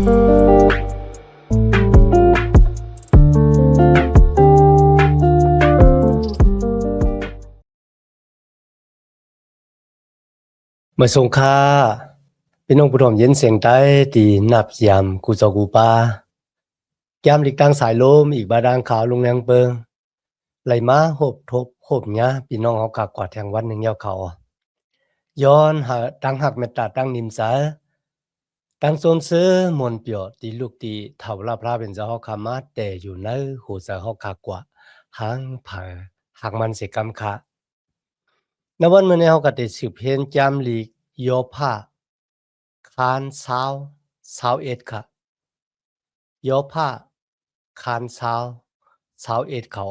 เมื่อสงค่าพี่น้องผู้ชมเย็นเสียงใต้ตีนับยามกูจอกูปายามหลีกตั้งสายลมอีกบาดางขาวลงแรงเปิงไหลมาหบทบหบเนี้ยพี่น้องเขากากกว่าแทงวันหนึ่งเยาเขาย้อนหาตั้งหักเมตตาตั้งนิมสาตั้งโซนซื้อมนเปียวตีลูกตีเท่าลาพระเป็นเจ้าเขาขามาแต่อยู่ในหูเสือเขากากว่าหางผ่าหากมันเสกำคะในวันเมื่อนี้เขาก็ได้สืบเห็นจามหลีกโยผ้าคานเช้าเอ็ดค่ะโยผ้าคานเช้าเอ็ดเขา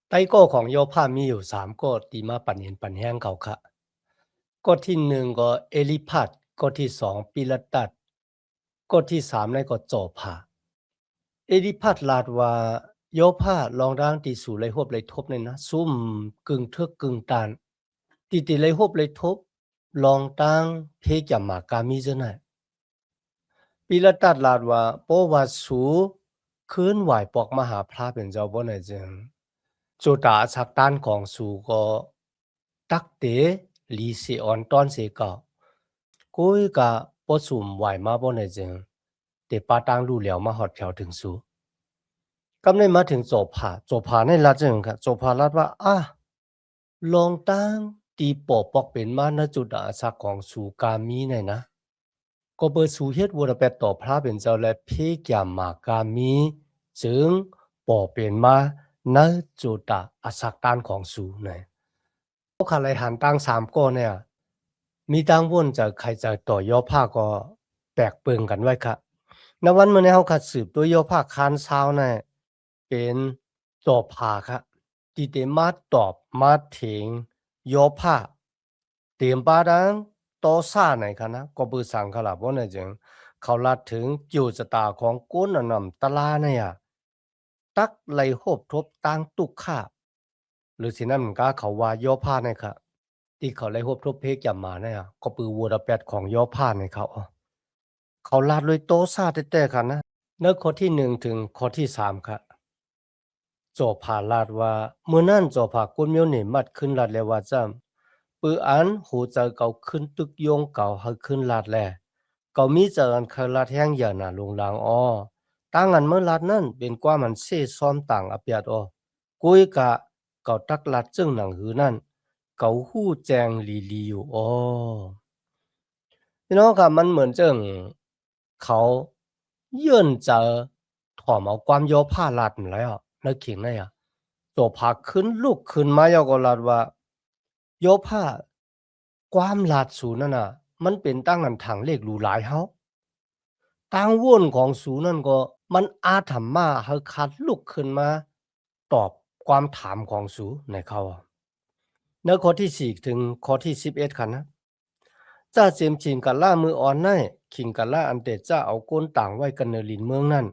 ไต้โก้ของโยผ้ามีอยู่3ก้ตีมาปั่นเห็นปั่นแห้งเขาค่ะก้ที่1ก็เอลิพัดก้ที่2ปิลตัดก้ที่3ในก็โจผาเอลิพัดลาดว่าโยผ้าลองร่างตีสู่เลยหบเลยทบเลยนะซุ่มกึ่งเทือกกึ่งตานตีเลยหบเลยทบลองตั้งเพกอย่ามากามีจะไหนปีละตัดลาดว่าโปวัดสูคืนไหวปอกมหาพระเป็นเจ้าบ่ไหนจึงจุดาสักต้านของสูก็ตักเตลีเสออนตอนเสกากุ้ยกะปสุมไหวมาบ่ไหนจึงเตปาตังลู่เหลียวมาหอดแถวถึงสูกำในมาถึงโจผาในลาจึงค่ะโจผาลาดว่าลองตั้งตีปอปอกเป็นมาณจุดาสักของสูกามีไหนนะก็เปิดสู่เฮ็ดวัวแปดต่อพระเป็นเจ้าและเพกยามมากามีจึงปอเป็นมาณจุดาอสักตานของสูไหนเขาขาเลยหันตั้ง3ก้อเนี่ยมีตั้งวนจะใครจะต่อย่อผ้าก็แปลกเปิงกันไว้ค่ะณวันเมื่อนี้เขาขัดสืบตัวย่อผ้าคานเช้าเนี่ยเป็นจอบผ้าค่ะที่เตมาตอบมาถึงย่อผ้าเตรียมปาดังต่อซ่าไหนคะนะก็บือสั่งเขาละบ่เนี่ยจึงเขาลัดถึงจิวชะตาของก้นนำตะลาเนี่ยตักไหลโหบทบตั้งตุกค่าหรือสินั่นมันก็เขาว่าย่อผ้าเนี่ยค่ะที่เขาไหลโหบทบเพกอย่ามาเนี่ยก็ปือวัวระแปดของย่อผ้าเนี่ยเขาลาดเลยโตซ่าแต่ๆค่ะนะเนื้อข้อที่1ถึงข้อที่3ค่ะจอผาลาดว่าเมื่อนั้นจอผากุนเมียวนี่มัดขึ้นลาดแล้วว่าจ้ำปืออันหูเจอเก่าขึ้นตึกโยงเก่าให้ขึ้นลาดแลเก่ามีเจออันเคยลาดแห้งอย่าน่ะลงลางตั้งอันเมื่อลาดนั่นเป็นกว่ามันเซ่ซ้อมต่างอเปียดกุยกะเก่าตักลาดจึงหนังหือนั่นเก่าหู้แจงลีอยู่พี่น้องค่ะมันเหมือนเจิงเขาเยื่นจะถอมเอาความโยผ้าลาดมันแล้วนึกขิงได้ตัวผาขึ้นลูกขึ้นมายาก็ลาดว่าโยผ้าความลาดสูนั่นน่ะมันเป็นตั้งอันถังเลขหรูหลายเฮาตั้งว่นของสูนั่นก็มันอาถรรพ์มาเฮาคัดลุกขึ้นมาตอบความถามของสูในเขาเนื้อข้อที่4ถึงข้อที่11ค่ะนะจ้าเจมชิงกันล่ามืออ่อนในขิงกันล่าอันเตจ้าเอาก้นต่างไว้กันเนลินเมืองนั่น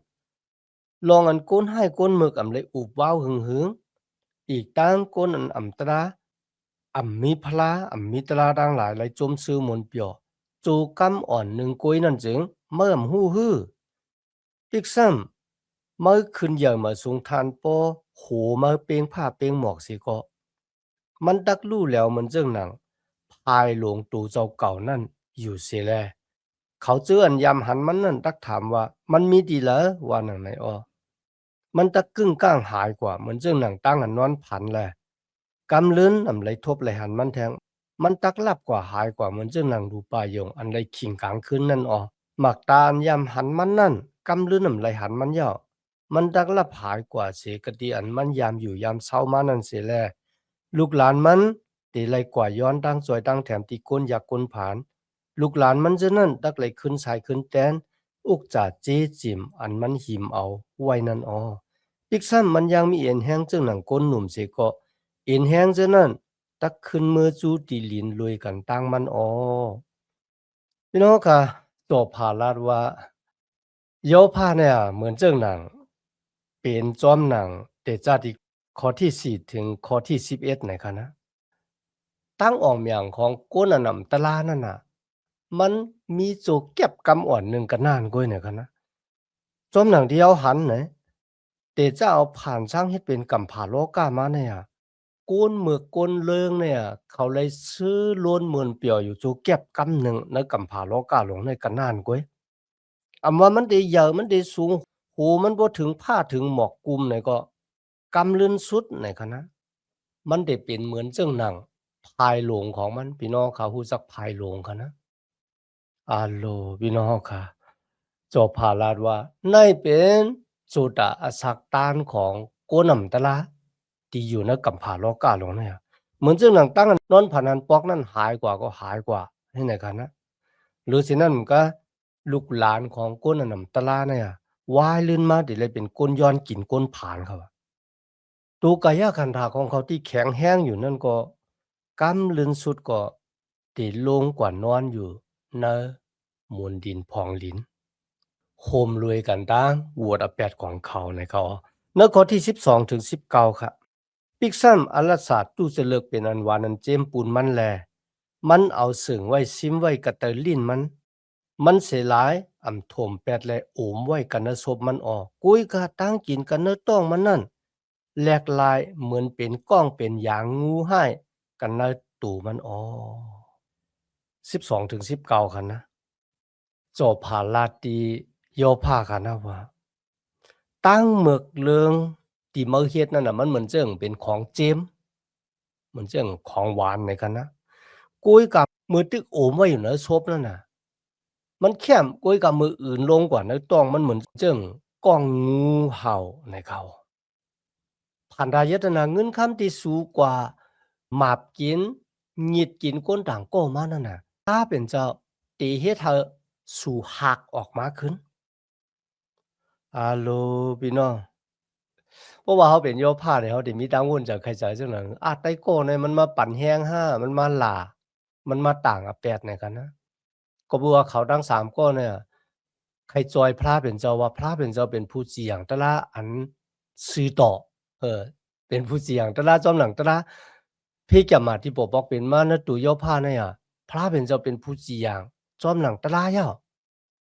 ลองอันก้นให้ก้นมึกอำเลยอุบว้าวหึงอีกตั้งก้นอันอำตรามีพลามีตราดังหลายไหลจมซื้อมนเปียวจูกำอ่อนหนึ่งกุ้ยนั่นจึงเมื่อหู้ฮืออีกซ้ำเมื่อขึ้นใหญ่มาสูงทานปอโหมาเปียงผ้าเปียงหมอกสิก็มันดักลู่แล้วมันจึงหนังพายหลวงตู่เจ้าเก่านั่นอยู่เสียแลเขาเจออันยำหันมันนั่นตักถามว่ามันมีดีเหรอว่าหนังไหนมันตะกึ่งก้างหายกว่าเหมือนเจ้าหนังตั้งอันนอนผันแหละกำลื้นอำไรทบไหลหันมันแทงมันตักลับกว่าหายกว่าเหมือนเจ้าหนังดูปายงอันไรขิงกลางคืนนั่นหมักตาอันยำหันมันนั่นกำลื้นอำไรหันมันย่อมันตักลับหายกว่าเสกติอันมันยามอยู่ยามเศร้ามานั่นเสียแลลูกหลานมันตีไรกว่าย้อนตั้งจอยตั้งแถมตีก้นอยากก้นผานลูกหลานมันจะนั่นตักไหลขึ้นสายขึ้นแตนอุกจ่าเจ๊จิมอันมันหิมเอาไว้นั่นอีกซ้ำมันยังมีเอ็นแห้งจึงหนังก้นหนุ่มเสก็เอ็นแห้งจะนั่นตักขึ้นมือจูตีลินลุยกันตั้งมันพี่น้องค่ะตัวผาลาดว่าโยผ้าเนี่ยเหมือนเจ้าหนังเป็นจอมหนังเตจาติข้อที่4ถึงข้อที่11ไหนคะนะตั้งออกเมียงของก้นอันนำตะลานั่นน่ะ มันมีโจเก็บกำอ่อนหนึ่งก็นานก้อยเนี่ยกันนะจอมหนังที่เอาหันไหนเตจะเอาผ่านสร้างให้เป็นกำผาโลกามาเนี่ยก้นเมือกก้นเลิงเนี่ยเขาเลยซื้อล้วนเหมือนเปียวอยู่โจเก็บกำหนึ่งในกำผาโลกาหลวงในกันนานก้อยอำว่ามันได้เยอะมันได้สูงหูมันบ่ถึงผ้าถึงหมอกกุมไหนก็กำลื่นสุดในคณะมันได้เป็นเหมือนเจ้งหนังพายหลวงของมันพี่น้องเขาฮู้จักพายหลวงคะนะ อาโลพี่น้องค่ะจบผ่าลาดว่าในเป็นสุดาอสักตานของโกนำตะละที่อยู่ในกำผาโลกาหลวงเนี่ยเหมือนซึ่งหนังตั้งนอนผ่านันปอกนั่นหายกว่าก็หายกว่าให้ไหนกันนะหรือสินั่นมันก็ลูกหลานของโกนนำตะละเนี่ยว่ายลื่นมาเดี๋ยวเลยเป็นก้นย้อนกินก้นผานเขาอะตูกายคันธาของเขาที่แข็งแห้งอยู่นั่นก็กำลืนสุดก็ตีลงกว่านอนอยู่ใน มวลดินพองลิ้นโฮมรวยกันตั้งววดอแปดของเขาในเขาเนื้อข้อที่12ถึง19ครับปิกซัมอลาศาสตร์ตู้เสเลิกเป็นอันวานันเจมปูนมันแลมันเอาสึงไว้ซิมไว้กระเตอลิ้นมันเสียหลายอ่ำถมแปดและโอมไว้กันเนศพมันออกกุยกะตั้งกินกันเนต้องมันนั่นแหลกลายเหมือนเป็นก้องเป็นอย่างงูให้กันเนตูมันออก12ถึง19คันนะ จบผ่านลาตีโยภากันนะว่าตั้งหมึกเลืองที่มาเฮ็ดนั่นน่ะมันเหมือนเจิงเป็นของเจมเหมือนเจิงของหวานในกันนะกุ้ยกับมือตึกโอมไว้อยู่เหนือซบนั่นน่ะมันแค้มกุ้ยกับมืออื่นลงกว่าในต้องมันเหมือนเจิงก้องงูเห่าในเขาพันรายตนาเงินคำที่สูงกว่าหมาบกินหงิดกินก้นต่างโก้มานั่นน่ะถ้าเป็นเจ้าตีเฮ็ดเธอสู่หักออกมาขึ้น อาโลพี่น้องเพราะว่าเขาเป็นโยภาเนี่ยเขาได้มีตังวุ่นจากใครจ่ายจังหนังอาไตโก้เนี่ยมันมาปั่นแห้งห้ามันมาหล่ามันมาต่างกับแปดเนี่ยกันนะก็บอกว่าเขาทั้งสามก้อนเนี่ยใครจอยพระเป็นเจ้าว่าพระเป็นเจ้าเป็นผู้เจียงแต่ละอันซื้อต่อเออเป็นผู้เจียงแต่ละจอมหนังแต่ละพี่แกมาที่ปกบอกเป็นมานะตุโยภาเนี่ยพระเป็นเจ้าเป็นผู้เจียงจอมหนังตะลาเย้า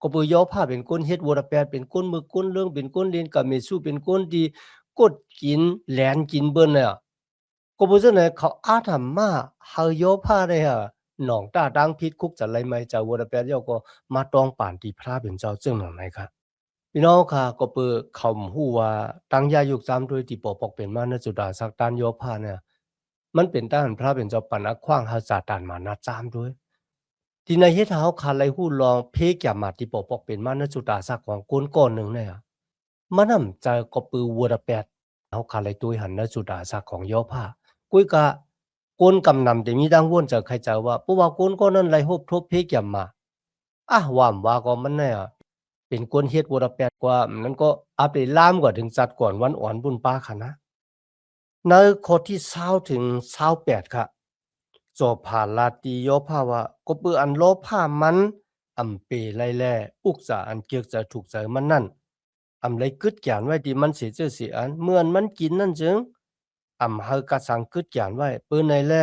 ก็ปุโยภาเป็นก้นเฮ็ดวรแปดเป็นก้นมือก้นเรื่องเป็นก้นเรียนกับเมสู้เป็นก้นที่กดกินแหลนกินเบิ่นเนี่ยก็บ่ซั้นน่ะเขาอาถรรพ์มาเฮาโยภาได้อะหนองตาดังพิษคุกจะไรไหมจะวรแปดเย้าก็มาตองป่านที่พระเป็นเจ้าจึงหนังไหนครับพี่น้องค่ะก็เปิดเขาฮู้ว่าตั้งยายุกจำด้วยที่ปอปอกเป็นมาณจุดาสักตานโยภาเนี่ยมันเป็นต้านพระเป็นเจ้าปันอขว้างหาจาตานมานาจามด้วย ที่ในเฮ็ดให้เฮาขาดไหลหู้ลองเพกอย่ามาที่ปอปอกเป็นมาณจุดาสักของก้นก้อนหนึ่งเนี่ยมันนำใจก็ปือวัวดะแปดเฮาขาดไหลตุยหันณจุดาสักของย่อผ้ากุ้ยกะก้นกำนำแต่มีดังว่นจากใครจะว่าเพราะว่าก้นก้อนนั้นไหลฮบทบเพกอย่ามาว่ามว่าก็มันเนี่ยเป็นก้นเฮ็ดวัวดะแปดกว่ามันก็อัปเดตล่ามกว่าถึงจัดก่อนวันอ่อนบุญป้าค่ะนะในข้อที่20ถึง28ค่ะ จอผ่านลาตีโยภาวะก็เปืออันโลภามันอำเปไลแลอุกษาอันเกียกจะถูกใจมันนั่นอำไลกึดแกนไว้ดีมันเสียเจอเสียอันเมื่อนมันกินนั่นจึงอำเฮากะสังกึดแกนไว้เปือในแล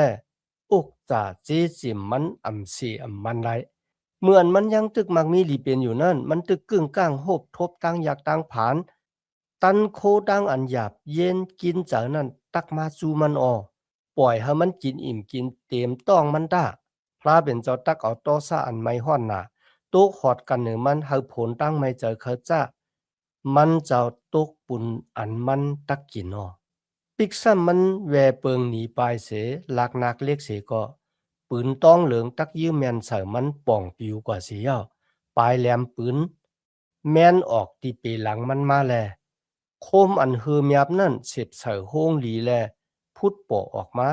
อุกษาเจจิมมันอำเสียอำมันไรเมื่อนมันยังตึกมักมีหลีเป็นอยู่นั่นมันตึกกึ่งก้างโหบทบตั้งอยากตั้งผานตันโคดังอันหยาบเย็นกินจากนั้นตักมาสู่มันออ ปล่อยให้มันกินอิ่มกินเต็มต้องมันได้พระเป็นเจ้าตักเอาโตซะอันไม่ฮ้อนหนาตุกหอดกันหนึ่งมันให้ผลตั้งไม่เจอเขาจ้ามันเจ้าตุกปุ่นอันมันตักกินออปิกซ้ำมันแวเปิงหนีไปเสลักนักเล็กเสก็ปืนต้องเหลืองตักยื้อแมนใส่มันป่องปิวกว่าเสียปลายแหลมปืนแม่นออกที่ปีหลังมันมาแลโคมอันฮือมยับนั่นเสพใส่โฮงหลีแล พุดโปะออกมา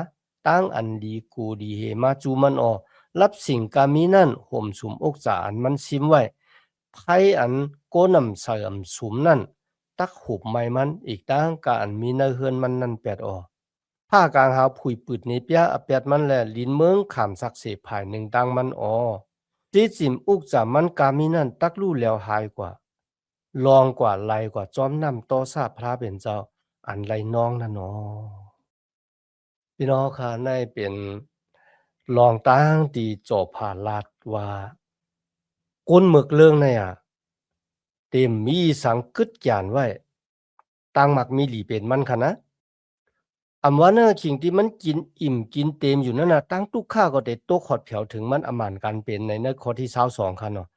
ตั้งอันดีกูดีเฮมาจูมันออรับสิ่งกามีนั่นห่มสุมอกจาอันมันซิมไว้ไพ่อันโกนำใส่อำสุมนั่นตักหุบไม้มันอีกตั้งกาอันมีเนื้อเฮือนมันนั่นแปดออผ้ากลางหาผุยปืดในเปียอแปดมันแหละลินเมืองขามสักเสภายหนึ่งตังมันออจีจิมอุกจามันกามีนั่นตักลู่แล้วหายกว่าลองกว่าไลกว่าจอมนำต่อซาพระเป็นเจ้าอันไรน้องนั่นอ พี่น้องคะในเป็นรองตั้งตีจบผ่านลาดว่า ก้นหมึกเรื่องเนี่ยเต็มมีสังกึดหยานไว้ตั้งหมักมีหลีเป็นมันค่ะนะอำว่าเนอขิงที่มันกินอิ่มกินเต็มอยู่นั่นน่ะตั้งตุกข้าก็ได้โตขอดแผวถึงมันอำมานกันเป็นในเนื้อข้อที่22ค่ะเนาะ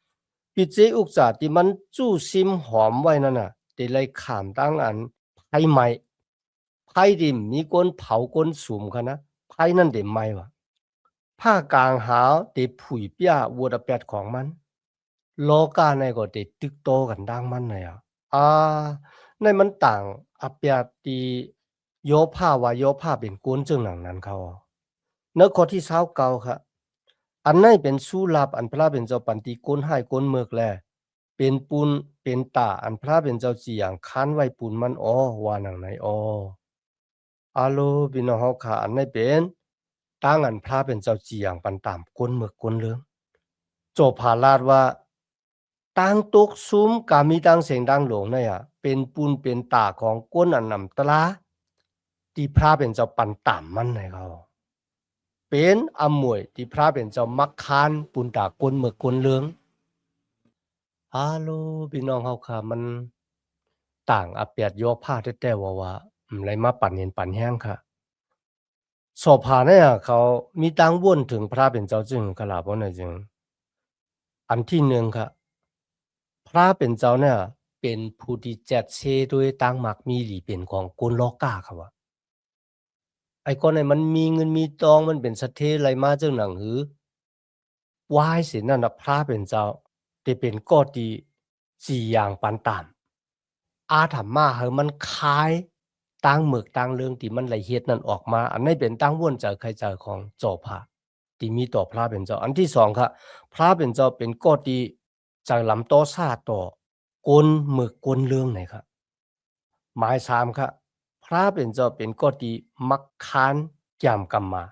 ปิเจอุกษาที่มันจู้ซิมหอมไว้นั่นน่ะได้ไล่ขามตั้งอันไผไหม้ไผดิมมีก้นเผาก้นสุมค่ะนะไผนั่นได้ไหม้วะผ้ากลางหาวได้ผุยเปี้ยวัวดะแปดของมัน โลกาในก็ได้ตึกโตกันดังมันน่ะอะอ่าในมันต่างอาเปียตีโยผ้าว่าโยผ้าเป็นกวนจึงหนังนั้นเขาอะเนื้อข้อที่29ค่ะอันไหนเป็นสู้ลับอันพระเป็นเจ้าปันติกวนให้กวนเมือกแลเป็นปุนเป็นตาอันพระเป็นเจ้าจีอย่างคันไว้ปุนมันอ้อว่าหนังไหนอ้ออาโลพี่น้องเฮาค่ะอันไหนเป็นตั้งอันพระเป็นเจ้าจีอย่างปันตามกวนเมือกกวนเหลืองโจบผาลาดว่า ตั้งตุกซุ้มกามีตั้งเสียงดังหลวงเนี่ยเป็นปูนเป็นตาของก้นอันนำตลาที่พระเป็นเจ้าปันต่ำมันในเขาเป็นอมวยที่พระเป็นเจ้ามักคานปุนตาก้นเมื่อก้นเลืองฮัลโหลพี่น้องเขาค่ะมันต่างอาเปียดโยผ้าแต่ว่าไรมาปั่นเห็นปั่นแห้งค่ะสอบผ่านเนี่ยเขามีตั้งว่นถึงพระเป็นเจ้าจึงกลาบว่าไหนจึงอันที่หนึ่งค่ะ พระเป็นเจ้าเนี่ยเป็นผู้ที่จัดเชด้วยตั้งมักมีหลีเป็นของกวนลอกาครับว่าไอ้คนไหนมันมีเงินมีทองมันเป็นสะเทไรมาจังหนังหือวายเสินั่นน่ะพระเป็นเจ้าที่เป็นก็ดีสี่อย่างปันตามอาถรรมมาเฮอมันคายตั้งหมึกตั้งเรื่องที่มันละเอียดนั่นออกมาอันนี้เป็นตั้งว่นเจอใครเจอของเจ้าพระที่มีต่อพระเป็นเจ้าอันที่สองครับพระเป็นเจ้าเป็นก็ดีจากลำโตซาต่อกลหมึกกลเรื่องไหนครับ หมายสามครับพระเป็นเจ้าเป็นก็ดีมักคานจำกรรมา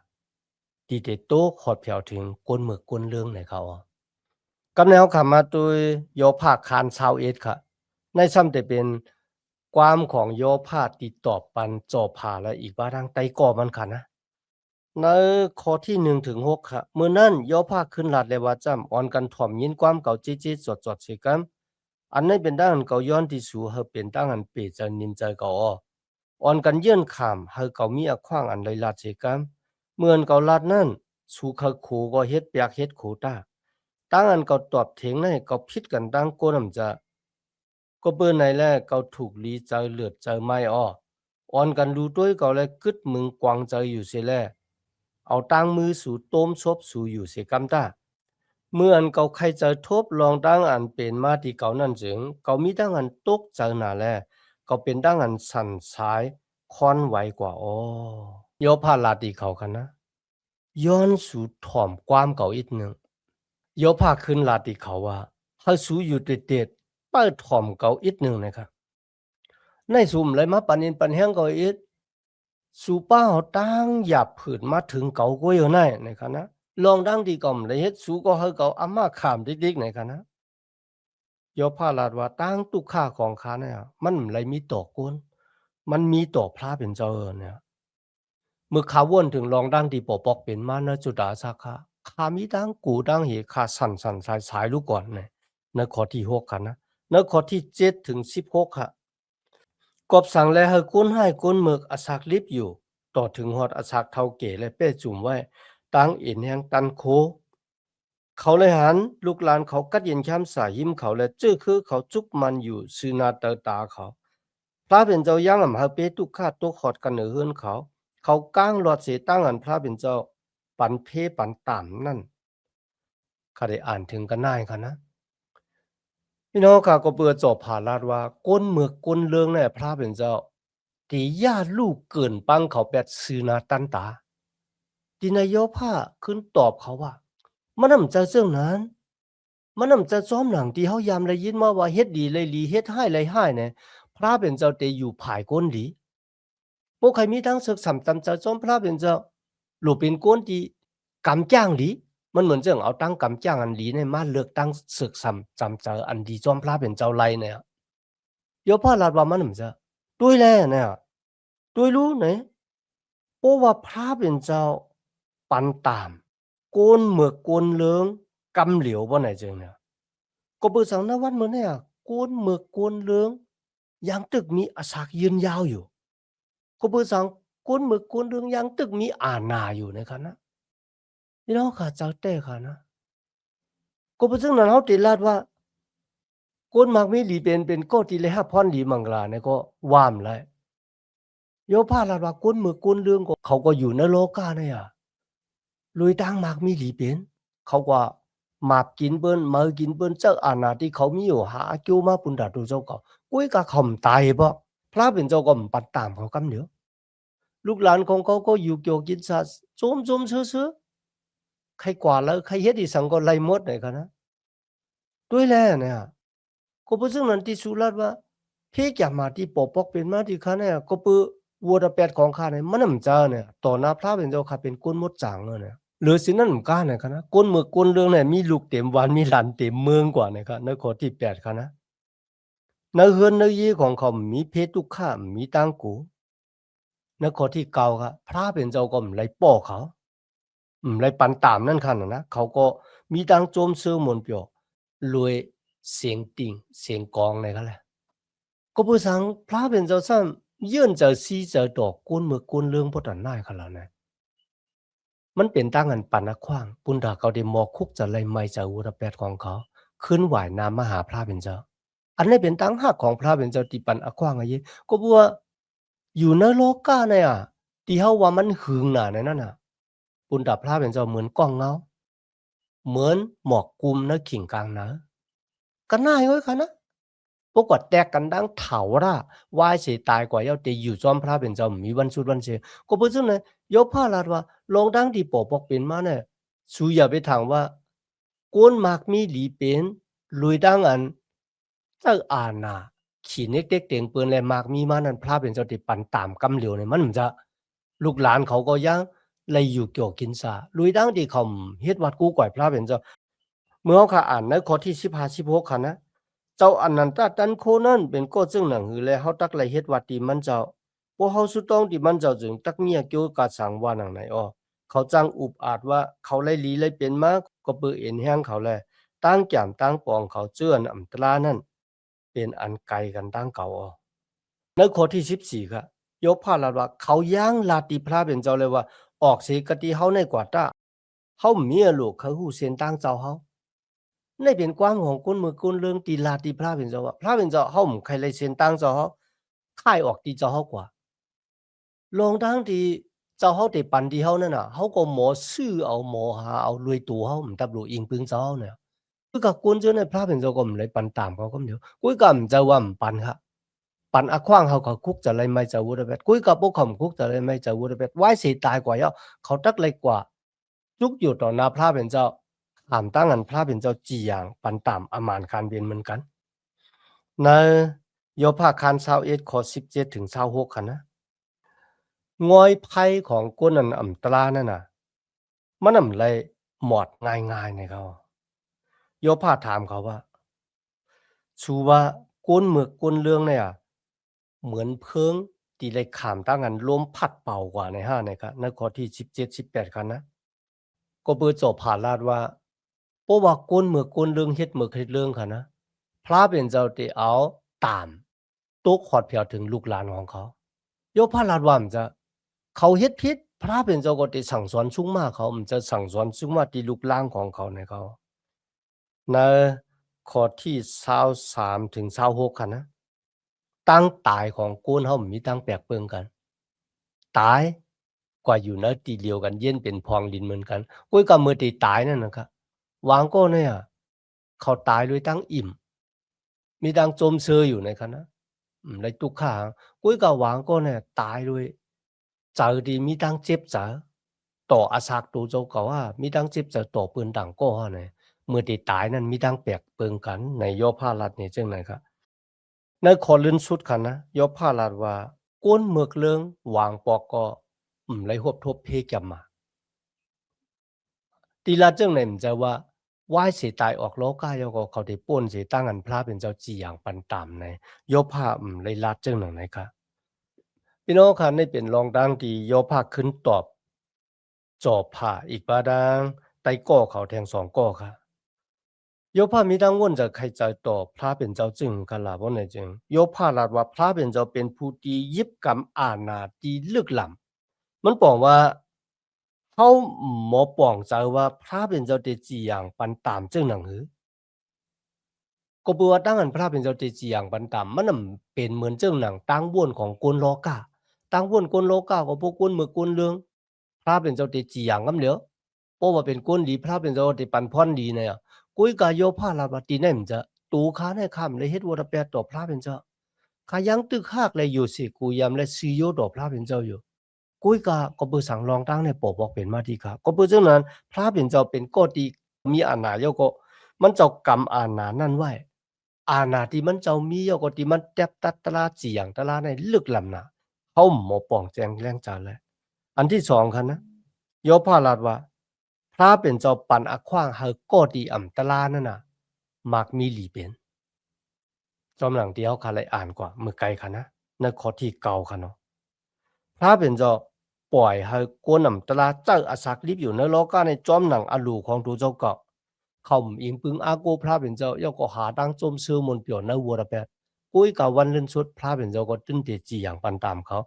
ดีเดโตขอดแผ่วถึงกวนเมือกกวนเรื่องในเขาอะกำแนวขามาโดยโยภาคคานชาวเอสค่ะในซ้ำแต่เป็นความของโยภาติดต่อปันจอผ่าและอีกว่าทางไตก่อมันค่ะนะในข้อที่1 ถึง 6ค่ะเมื่อนั้นโยภาคขึ้นหลัดเลยว่าจำอ่อนกันถ่อมยินความเก่าเจ๊ๆจดๆเสกันอันนี้เป็นด้านเก่าย้อนที่สูเฮาเป็นด้านอันเปจะนินใจเก่าอ้อ อ่อนกันเยื่อนขามให้เขามีอขว้างอันไดลาดเสกันเมื่อนเขาลาดนั่นสู่เขาขูก็เฮ็ดเปียกเฮ็ดขูตาตั้งอันเขาตอบเถียงในเขาพิดกันตั้งโกนำจะก็เปิ้นในแลเขาถูกลีใจเลือดใจไม่อ้ออ่อนกันดูด้วยเขาเลยกึดมึงกวางใจอยู่เสียแลเอาตั้งมือสู่ต้มซบสู่อยู่เสียกำตาเมื่ออันเขาใครจะทบลองตั้งอันเป็นมาที่เขานั่นจึงเขามีตั้งอันตกใจหนาแล ก็เป็นดั้งอันสั่นสายค่อนไหวกว่าอ้อยพาลาตีเขากันนะย้อนสู่ถ่อมความเก่าอีกหนึ่งยพาขึ้นลาตีเขาว่าให้สู่อยู่เด็ดๆเปิดถ่อมเก่าอีกหนึ่งนะครับในสุ่มเลยมาปันอินปันแห้งเก่าอีกสู่ป้าเขาตั้งหยาบผืนมาถึงเก่าก็อยู่ในนะครับนะลองดังดีก่อมเลยเฮ็ดสู่ก็ให้เก่าอามาขามดิกๆนะครับนะยพาลาดว่าตั้งตุกข้าของข้าเนี่ยมันไรมีต่อกวนมันมีต่อพระเป็นเจ้าเนี่ย เมื่อขาวนถึงลองดังที่ปอปอกเป็นมานะจุดาสาขาขามีดังกูดังเหขาสั่นสายลูกก่อนเนี่ยในข้อที่6ค่ะนะในข้อที่7 ถึง 16ค่ะกอบสั่งและให้ก้นให้ก้นเมือกอสักลิบอยู่ต่อถึงหอดอสักเท่าเก๋และเป้จุ่มไว้ตั้งเอ็นแหงตันโคเขาเลยหันลูกหลานเขากัดเย็นช้ำสายยิ้มเขาและจื้อคือเขาจุกมันอยู่ซือนาเตอตาเขา พระเป็นเจ้าย่างอ่ำหาเปตุกขาตุกขอดกันเหนือเฮือนเขา เขาก้างหลอดเสตั้งอันพระเป็นเจ้าปันเพปันตามนั่นข้าได้อ่านถึงกันได้ค่ะนะพี่น้องข้าก็เบื่อจอบผ่าลาดว่าก้นเมือกก้นเรื่องในพระเป็นเจ้าตีญาติลูกเกินปังเขาแปดซื้อนาตันตาตีนายโยผ้าขึ้นตอบเขาว่ามันนำใจเสื่องนั้นมันนำใจซ้อมหลังที่เขายามเลยยินมาว่าเฮ็ดดีเลยลีเฮ็ดให้เลยให้เนี่ยพระเป็นเจ้าเตอยู่ภายก้นดี พวกใครมีทั้งศึกสำจำใจจอมพระเป็นเจ้าหรือเป็นก้นที่กำจ้างหลีมันเหมือนเรื่องเอาตั้งกำจ้างอันหลีในมาเลือกตั้งศึกสำจำใจอันดีจอมพระเป็นเจ้าไรเนี่ยยกพ่อลาดว่ามันเหมือนจะด้วยแลเนี่ยด้วยรู้เนี่ยเพราะว่าพระเป็นเจ้าปันตามโกนเหมือกโกนเลืองกำเหลียวบ่ไหนเจงเนี่ย ก็เบอร์สังนาวันเหมือนเนี่ยกวนเมือกกวนเลืองยังตึกมีอาสากยืนยาวอยู่ก็เบอร์สังกวนเมือกกวนเลืองยังตึกมีอาณาอยู่ในคะนะพี่น้องค่ะเจ้าเต้ค่ะนะก็เบอร์ซึ่งนั้นเขาติดลาดว่ากวนมักมีหลีเป็นก็ติเลยฮะพรหลีมังกลาเนี่ยก็ว่ามเลยโยพาลาดว่ากวนเมือกกวนเลืองก็เขาก็อยู่ในโลกาเนี่ยลุยตั้งมักมีหลีเป็นเขาก็มากินเปิ้นมากินเปิ้นเจ้าอาณาที่เขามีอยู่หาเกี่ยวมาปุ่นดาดูเจ้าก็กุ้ยกะเขามตายบ่พระเป็นเจ้าก็มปัดตามเขากำเดียวลูกหลานของเขาก็อยู่เกี่ยวกินซะโจมๆซื่อๆใครกว่าแล้วใครเฮ็ดอีสังก็ไล่หมดเลยคะนะด้วยแลเนี่ยก็เพราะฉะนั้นที่สุรัตว่าเพกอย่ามาที่ปกปอกเป็นมาที่ข้าเนี่ยก็เปื้อวัวตะแปดของข้าเนี่ยมันนำเจ้าเนี่ยต่อหน้าพระเป็นเจ้าข้าเป็นก้นมดจางเลยเนี่ยหรือสินั่นมกล้าเนี่ยคะนะก้นมือก้นเรื่องเนี่ยมีลูกเต็มวันมีหลานเต็มเมืองกว่าเนี่ยค่ะในข้อที่8ค่ะนะในเฮือนในยีของเขามีเพศทุกข้ามีตังกูในข้อที่9ค่ะพระเป็นเจ้าก็ไล่ป้อเขาไล่ปันตามนั่นค่ะนะเขาก็มีตังโจมซื้อมนเปียวรวยเสียงติ่งเสียงกองเลยค่ะแหละก็เพื่อสังพระเป็นเจ้าซ้ำยื่นเจอซีเจอดอกก้นมือก้นเรื่องพอตันได้ค่ะแล้วเนี่ยมันเป็นตั้งอันปันนักขว้างปุณดาเขาได้มอคุกจะไล่ไม่จากอุตแปดของเขาขึ้นไหวน้ำมหาพระเป็นเจ้าอันนี้เป็นตั้งหักของพระเป็นเจ้าที่ปันอักขว้างอะไรก็บัวอยู่ในโลกาเนี่ยที่เขาว่ามันหึงหนาในนั้นน่ะปุณดาพระเป็นเจ้าเหมือนกล้องเงาเหมือนหมอกกุมนะขิงกลางนะก็น่าอยู่ค่ะนะพวกกว่าแตกกันดังเถาระวายเสียตายกว่าเย้าเตอยู่จอมพระเป็นเจ้ามีวันสุดวันเสียก็เพื่อซึ่งเนี่ยยกผ้าลาดว่าลงดังที่ปอกเป็นมาเนี่ยสูอย่าไปถามว่าก้นมากมีหลีเป็นลุยดังอันเจ้าอาณาขี่เน็กเด็กเตียงเปิ้นและมากมีมานั้นพระเป็นเจ้าติปันตามกำเหลียวเนี่ยมันจะลูกหลานเขาก็ยังเลยอยู่เกี่ยวกินซาลุยดังที่เขาเฮ็ดวัดกู้ก่อยพระเป็นเจ้าเมื่อเขาอ่านในข้อที่15 16ค่ะนะ เจ้าอนันตตันโคนั่นเป็นก็จึงหนังหือแลเฮาตักไหลเฮ็ดวัดที่มันเจ้าพวกเฮาสุต้องที่มันเจ้าจึงตักเมียเกี่ยวกาสังว่าหนังไหนอ้อเขาจังอุบอาจว่าเขาไล่ลีไล่เป็นมาก็เปื้อเอ็นแห้งเขาแลตั้งแก้มตั้งปองเขาเจื้อนอำตรานั่นเป็นอันไกลกันตั้งเก่าอ้อในข้อที่14ครับยกพาลาดว่าเขาย่างลาติพระเป็นเจ้าเลยว่าออกเสกติเฮาในกว่าตาเฮาเมียลูกเขาฮู้เส้นตั้งเจ้าเฮา ในเป็นความของคนมือคนเรื่องตีลาตีพระเป็นเจ้าว่าพระเป็นเจ้าเฮาบ่ใครเลยเส้นตั้งเจ้าเฮาค่ายออกตีเจ้าเฮากว่าลองทั้งที่เจ้าเฮาได้ปันที่เฮานั่นน่ะเฮาก็หมอซื้อเอาหมอหาเอารวยตัวเฮาตับรู้อิงปึงเจ้าเนี่ยคือกับคนเจ้าในพระเป็นเจ้าก็บ่เลยปันตามเขาก็เดียวกุ้ยก็บ่เจ้าว่าปันค่ะปันอะขว้างเฮาก็คุกจะเลยไม่เจ้าวุฒิเวทกุ้ยกับบ่คำคุกจะเลยไม่เจ้าวุฒิเวทไว้สิตายกว่าเยาเขาตักเลยกว่าจุกอยู่ต่อหน้าพระเป็นเจ้า อ่านตั้งอันพระเป็นเจ้าจีอย่างปันตามอามานคารเวียนเหมือนกันในโยภาคาร21ข้อ17ถึง26ค่ะนะงอยไพ่ของก้นอันอ่ำตรานั่นน่ะมันอ่ำไรหมอดง่ายๆในเขาโยภาถามเขาว่าชูว่าก้นเมือกก้นเรื่องเนี่ยเหมือนเพิงตีเลยขามตั้งอันลมพัดเป่ากว่าในห้านะครับในข้อที่17 18ค่ะนะก็เปิดจบผ่านลาดว่า เพราะว่าก้นเมื่อก้นเรื่องเฮ็ดเมื่อเฮ็ดเรื่องค่ะนะพระเป็นเจ้าได้เอาตามตกขอดเผียวถึงลูกหลานของเขายกพระลาดว่ามันจะเขาเฮ็ดผิดพระเป็นเจ้าก็ได้สั่งสอนสูงมากเขามันจะสั่งสอนสูงมากที่ลูกหลานของเขาในเขาในข้อที่23ถึง26ค่ะนะตั้งตายของก้นเฮามีตั้งแปลกเปิงกันตายกว่าอยู่ในที่เดียวกันเย็นเป็นพองดินเหมือนกันกุ้ยก็มือที่ตายนั่นนะครับวางก็เนี่ยเขาตายด้วยตั้งอิ่มมีดังจมเชยอยู่ในคณะในทุกข้างกุ้ยก็วางก็เนี่ยตายด้วยเจอดีมีดังเจ็บเจอต่ออาสากตูเจ้าก็ว่ามีดังเจ็บเจอต่อปืนดังก็ฮะเนี่ยเมื่อที่ตายนั้นมีดังแปลกเปิงกันในโยภาลัดนี่จังไหนครับในขอลื่นสุดค่ะนะโยภาลัดว่าก้นเมือกเลืองวางปอกก็ไรหบทบเพกยำมาตีลาจังไหนมันจะว่าว่ายเสียตายออกโลกายก็เขาได้ป้นเสียตั้งอันพระเป็นเจ้าจีอย่างปันตามในโยภาเลยลาดจังหนังไหนคะพี่น้องค่ะนี่เป็นรองดังที่โยภาขึ้นตอบจอบผ่าอีกบาดังไตก่อเขาแทง2ก่อค่ะ有怕มีดังวนจะใครใจต่อพระเป็นเจ้าจึงกันลาบ่ในจึงโยพาลาดว่าพระเป็นเจ้าเป็นผู้ที่ยิบกำอาณาที่ลึกล้ำมันบอกว่าเขาหมอปองใจว่าพระเป็นเจ้าเตจีอย่างปันตามจึงหนังหือก็บอกว่าตั้งอันพระเป็นเจ้าเตจีอย่างปันตามมันน่ะเป็นเหมือนจึงหนังตั้งวนของกวนโลกาตั้งวนกวนโลกาก็พวกกวนเมื่อกวนเรื่องพระเป็นเจ้าเตจีอย่างกำเหลียวเพราะว่าเป็นกวนดีพระเป็นเจ้าเตปันพรดีเนี่ยกุยกาโยพาลาดว่าตีไหนมันจะตูค้าในคำเลยเฮ็ดวัวตะแปดต่อพระเป็นเจ้าขายังตึกหากเลยอยู่สิกูยำและซีโยต่อพระเป็นเจ้าอยู่ กุยกาก็เปิดสังรองตั้งในปบอกเป็นมาดีค่ะก็เปิดจังนั้นพระเป็นเจ้าเป็นก็ดีมีอาณาเยาก็มันเจ้ากรรมอาณานั่นไว้อาณาที่มันเจ้ามีเยาก็ที่มันแตบตัดตลาจีอย่างตลาในลึกลำนาเขาหมอป่องแจงแรงจานเลยอันที่สองค่ะนะโยพาลาดว่าพระเป็นเจ้าปันอขว้างเฮาก็ดีอ่ำตลานั่นน่ะมักมีหลีเป็นจอมหลังที่เขาคาเลยอ่านกว่ามือไกลค่ะนะในข้อที่เก่าค่ะเนาะ พระเป็นเจ้าปล่อยให้กวนนำตลาเจ้าอาศักลิบอยู่ในโลกาในจอมหนังอลูของตัวเจ้าเก่าเขาอิงปึงอาโกพระเป็นเจ้าย่อก็หาดังจมซื้อมนเปียวในวัวระแปดกุ้ยกับวันเล่นชุดพระเป็นเจ้าก็ตึ้นเตจีอย่างปันตามเขา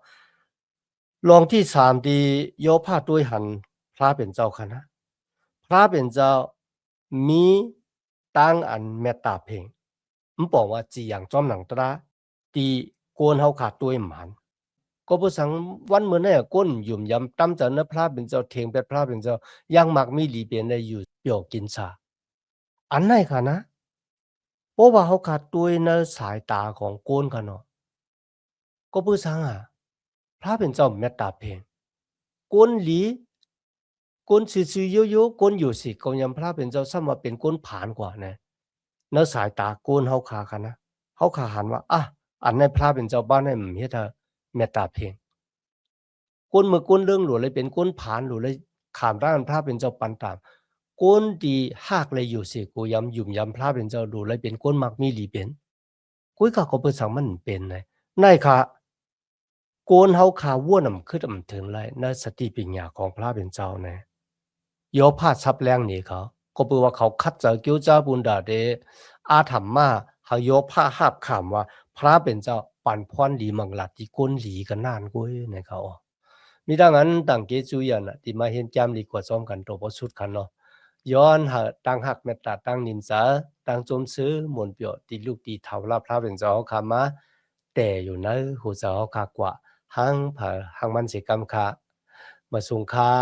ลองที่สามดีโยผ้าด้วยหันพระเป็นเจ้าคณะพระเป็นเจ้ามีตั้งอันเมตตาเพลงมันบอกว่าจีอย่างจอมหนังตราตีโกนเฮาขาดตัวหมัน ก็บ่สังวันมื้อนั้นก้นหยุ่มยำตำจันนะพระเป็นเจ้าเทงเป็ดพระเป็นเจ้ายังมักมีหลีเปลี่ยนได้อยู่เปียวกินชาอันไหนค่ะนะเพราะว่าเขาขาดตัวในสายตาของโกนค่ะเนาะก็บ่สังพระเป็นเจ้าเมตตาเพียงโกนหลีโกนซื่อๆโยๆโกนอยู่สิก็ยังพระเป็นเจ้าซ้ำว่าเป็นโกนผานกว่านะในสายตาโกนเฮาขาค่ะนะเฮาขาหันว่าอันนั้นพระเป็นเจ้าบ้านนั้นเฮ็ดให้เมตตาเพียง ก้นมือก้นเรื่องหลวเลยเป็นก้นผานหลวเลยขามร่างพระเป็นเจ้าปันตามก้นดีหากเลยอยู่สิกูย้ำหยุ่มย้ำพระเป็นเจ้าดูเลยเป็นก้นมักมีหลีเป็นกุ้ยก็ก็เปิดสังมันเป็นไงนายค่ะโกนเฮาขาวัวนำขึ้นถึงไรในสติปัญญาของพระเป็นเจ้าเนะยอพาชับแรงนี่เขาก็เปิดว่าเขาคัดเจอเกี่ยวเจ้าบุญดาเดอาถรรมมาเขายอผ้าหาบขามว่าพระเป็นเจ้าปันพรหลีมังลัดที่ก้นหลีกันนานกุ้ยในเขามีดังนั้นต่างเกจูยันที่มาเห็นจำดีกว่าซ้อมกันตัวบสุดกันเนาะย้อนหาตั้งหักเมตตาตั้งนินสาตั้งจมซื้อหมุนเปียวตีลูกตีเท่าลาพระเป็นเจ้าคามาแต่อยู่ในหูเจ้าคากว่าหังผาหังมันสิกรรมคามาสุงคา